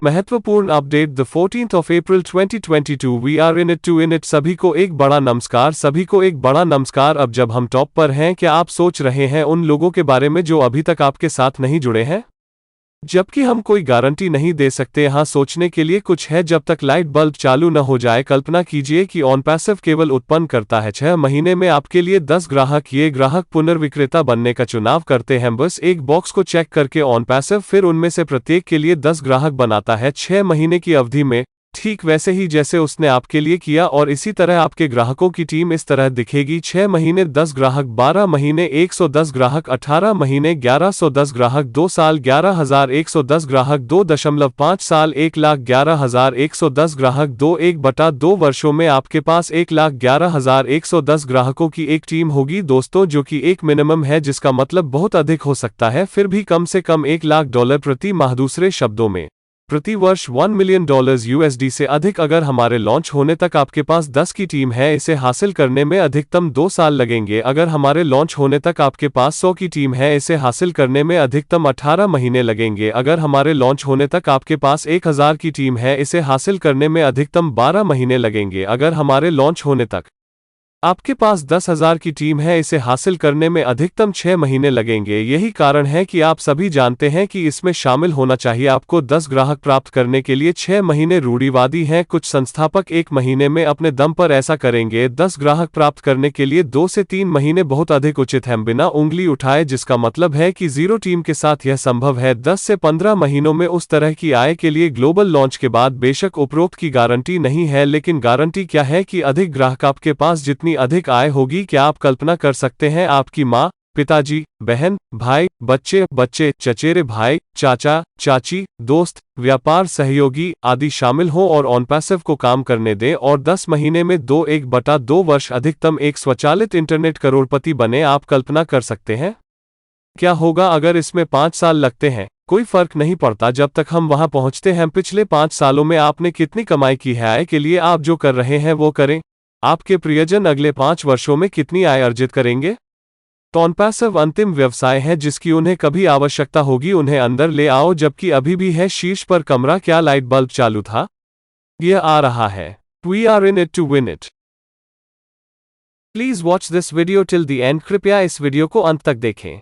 महत्वपूर्ण update the 14th of April 2022 we are in it to in it. सभी को एक बड़ा नमस्कार। अब जब हम टॉप पर हैं, क्या आप सोच रहे हैं उन लोगों के बारे में जो अभी तक आपके साथ नहीं जुड़े हैं? जबकि हम कोई गारंटी नहीं दे सकते, यहाँ सोचने के लिए कुछ है। जब तक लाइट बल्ब चालू न हो जाए, कल्पना कीजिए कि ऑनपैसिव केवल उत्पन्न करता है 6 महीने में आपके लिए 10 ग्राहक। ये ग्राहक पुनर्विक्रेता बनने का चुनाव करते हैं, बस एक बॉक्स को चेक करके ऑनपैसिव, फिर उनमें से प्रत्येक के लिए 10 ग्राहक बनाता है 6 महीने की अवधि में, ठीक वैसे ही जैसे उसने आपके लिए किया। और इसी तरह आपके ग्राहकों की टीम इस तरह दिखेगी: 6 महीने 10 ग्राहक, 12 महीने 110 ग्राहक, 18 महीने 1110 ग्राहक, 2 साल 11,110 ग्राहक, 2.5 साल 1,11,110 ग्राहक, 1/2 वर्षों में आपके पास 1,11,110 ग्राहकों की एक टीम होगी दोस्तों, जो कि एक मिनिमम है, जिसका मतलब बहुत अधिक हो सकता है, फिर भी कम से कम $1,00,000 प्रति माह। दूसरे शब्दों में प्रति वर्ष $1 मिलियन USD से अधिक। अगर हमारे लॉन्च होने तक आपके पास 10 की टीम है, इसे हासिल करने में अधिकतम 2 साल लगेंगे। अगर हमारे लॉन्च होने तक आपके पास 100 की टीम है, इसे हासिल करने में अधिकतम 18 महीने लगेंगे। अगर हमारे लॉन्च होने तक आपके पास 1000 की टीम है, इसे हासिल करने में अधिकतम 12 महीने लगेंगे। अगर हमारे लॉन्च होने तक आपके पास 10,000 की टीम है, इसे हासिल करने में अधिकतम 6 महीने लगेंगे। यही कारण है कि आप सभी जानते हैं कि इसमें शामिल होना चाहिए। आपको 10 ग्राहक प्राप्त करने के लिए 6 महीने रूढ़िवादी हैं। कुछ संस्थापक 1 महीने में अपने दम पर ऐसा करेंगे। 10 ग्राहक प्राप्त करने के लिए 2 से 3 महीने बहुत अधिक उचित हैं, बिना उंगली उठाए, जिसका मतलब है कि 0 टीम के साथ यह संभव है। 10 से 15 महीनों में उस तरह की आय के लिए ग्लोबल लॉन्च के बाद। बेशक उपरोक्त की गारंटी नहीं है, लेकिन गारंटी क्या है कि अधिक ग्राहक आपके पास जितनी अधिक आय होगी। क्या आप कल्पना कर सकते हैं आपकी माँ, पिताजी, बहन, भाई, बच्चे, चचेरे भाई, चाचा, चाची, दोस्त, व्यापार सहयोगी आदि शामिल हों और ऑनपैसिव को काम करने दें, और 10 महीने में 1/2 वर्ष अधिकतम एक स्वचालित इंटरनेट करोड़पति बने? आप कल्पना कर सकते हैं क्या होगा अगर इसमें 5 साल लगते हैं? कोई फर्क नहीं पड़ता जब तक हम वहां पहुंचते हैं। पिछले 5 सालों में आपने कितनी कमाई की है? आय के लिए आप जो कर रहे हैं वो करें। आपके प्रियजन अगले 5 वर्षों में कितनी आय अर्जित करेंगे? ऑनपैसिव अंतिम व्यवसाय है जिसकी उन्हें कभी आवश्यकता होगी। उन्हें अंदर ले आओ जबकि अभी भी है शीर्ष पर कमरा। क्या लाइट बल्ब चालू था? यह आ रहा है। We are in it to win it. Please watch this video till the end. कृपया इस वीडियो को अंत तक देखें।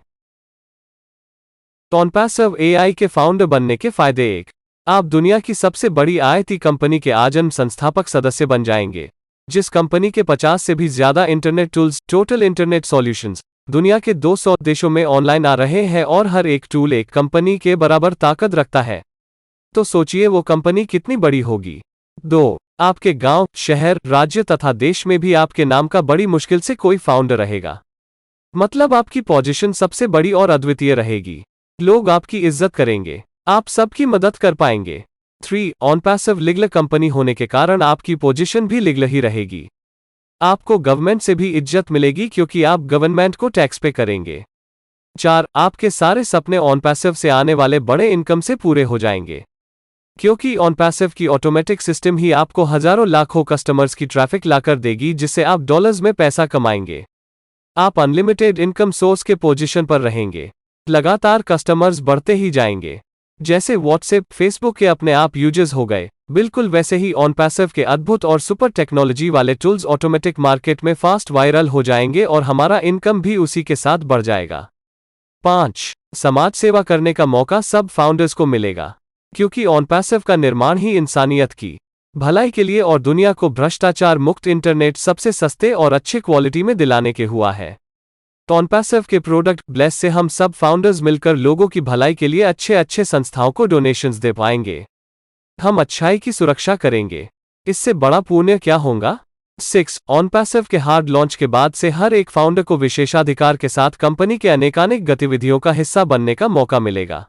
ऑनपैसिव एआई के फाउंडर बनने के फायदे। 1, आप दुनिया की सबसे बड़ी आईटी कंपनी के आजन्म संस्थापक सदस्य बन जाएंगे। जिस कंपनी के 50 से भी ज्यादा internet tools, total internet solutions, दुनिया के 200 देशों में ऑनलाइन आ रहे हैं, और हर एक टूल एक कंपनी के बराबर ताकत रखता है, तो सोचिए वो कंपनी कितनी बड़ी होगी। 2, आपके गांव, शहर, राज्य तथा देश में भी आपके नाम का बड़ी मुश्किल से कोई फाउंडर रहेगा। मतलब आपकी पोजीशन सबसे बड़ी और अद्वितीय रहेगी। लोग आपकी इज्जत करेंगे, आप सबकी मदद कर पाएंगे। 3, ऑनपैसिव लीगल कंपनी होने के कारण आपकी पोजीशन भी लीगल ही रहेगी। आपको गवर्नमेंट से भी इज्जत मिलेगी क्योंकि आप गवर्नमेंट को टैक्स पे करेंगे। 4, आपके सारे सपने ऑनपैसिव से आने वाले बड़े इनकम से पूरे हो जाएंगे, क्योंकि ऑनपैसिव की ऑटोमेटिक सिस्टम ही आपको हजारों लाखों कस्टमर्स की ट्रैफिक लाकर देगी, जिससे आप डॉलर्स में पैसा कमाएंगे। आप अनलिमिटेड इनकम सोर्स के पोजीशन पर रहेंगे। लगातार कस्टमर्स बढ़ते ही जाएंगे। जैसे व्हाट्सएप, फेसबुक के अपने आप यूजर्स हो गए, बिल्कुल वैसे ही ऑनपैसिव के अद्भुत और सुपर टेक्नोलॉजी वाले टूल्स ऑटोमेटिक मार्केट में फास्ट वायरल हो जाएंगे, और हमारा इनकम भी उसी के साथ बढ़ जाएगा। 5, समाज सेवा करने का मौका सब फाउंडर्स को मिलेगा, क्योंकि ऑनपैसिव का निर्माण ही इंसानियत की भलाई के लिए और दुनिया को भ्रष्टाचार मुक्त इंटरनेट सबसे सस्ते और अच्छे क्वालिटी में दिलाने के हुआ है। ऑनपैसिव के प्रोडक्ट ब्लेस से हम सब फाउंडर्स मिलकर लोगों की भलाई के लिए अच्छे अच्छे संस्थाओं को डोनेशंस दे पाएंगे। हम अच्छाई की सुरक्षा करेंगे। इससे बड़ा पुण्य क्या होगा? 6, ऑनपैसिव के हार्ड लॉन्च के बाद से हर एक फाउंडर को विशेषाधिकार के साथ कंपनी के अनेकानेक गतिविधियों का हिस्सा बनने का मौका मिलेगा,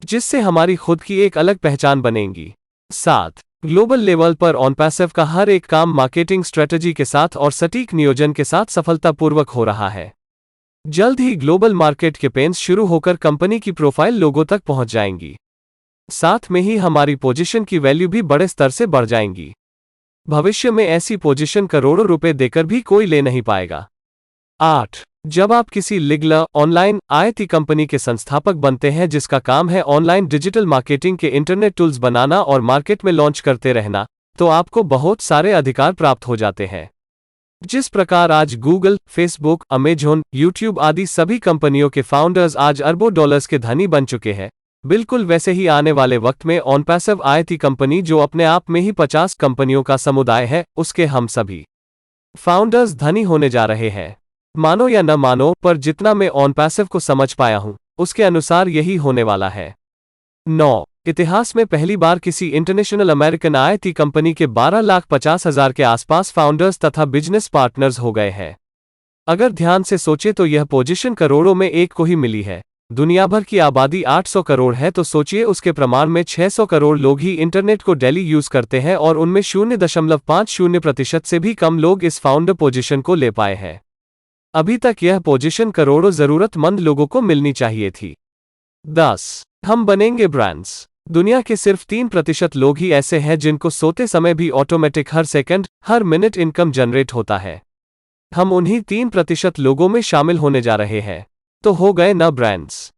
जिससे हमारी खुद की एक अलग पहचान बनेगी। 7, ग्लोबल लेवल पर ऑनपैसिव का हर एक काम मार्केटिंग स्ट्रेटजी के साथ और सटीक नियोजन के साथ सफलतापूर्वक हो रहा है। जल्द ही ग्लोबल मार्केट कैंपेन्स शुरू होकर कंपनी की प्रोफाइल लोगों तक पहुंच जाएंगी। साथ में ही हमारी पोजीशन की वैल्यू भी बड़े स्तर से बढ़ जाएंगी। भविष्य में ऐसी पोजीशन करोड़ों रुपए देकर भी कोई ले नहीं पाएगा। 8, जब आप किसी लिगला ऑनलाइन आईटी कंपनी के संस्थापक बनते हैं जिसका काम है ऑनलाइन डिजिटल मार्केटिंग के इंटरनेट टूल्स बनाना और मार्केट में लॉन्च करते रहना, तो आपको बहुत सारे अधिकार प्राप्त हो जाते हैं। जिस प्रकार आज गूगल, फेसबुक, अमेज़न, यूट्यूब आदि सभी कंपनियों के फाउंडर्स आज अरबों डॉलर्स के धनी बन चुके हैं, बिल्कुल वैसे ही आने वाले वक्त में ऑनपैसिव आईटी कंपनी जो अपने आप में ही 50 कंपनियों का समुदाय है, उसके हम सभी फाउंडर्स धनी होने जा रहे हैं। मानो या न मानो, पर जितना मैं ऑनपैसिव को समझ पाया हूं, उसके अनुसार यही होने वाला है। 9. इतिहास में पहली बार किसी इंटरनेशनल अमेरिकन आईटी कंपनी के 12,50,000 के आसपास फाउंडर्स तथा बिजनेस पार्टनर्स हो गए हैं। अगर ध्यान से सोचे तो यह पोजीशन करोड़ों में एक को ही मिली है। दुनिया भर की आबादी 800 करोड़ है, तो सोचिए उसके प्रमाण में 600 करोड़ लोग ही इंटरनेट को डेली यूज करते हैं और उनमें 0.50% से भी कम लोग इस फाउंडर पोजीशन को ले पाए हैं। अभी तक यह पोजीशन करोड़ों जरूरतमंद लोगों को मिलनी चाहिए थी। 10. हम बनेंगे ब्रांड्स। दुनिया के सिर्फ 3% लोग ही ऐसे हैं जिनको सोते समय भी ऑटोमेटिक हर सेकंड, हर मिनट इनकम जनरेट होता है। हम उन्हीं 3% लोगों में शामिल होने जा रहे हैं। तो हो गए न ब्रांड्स।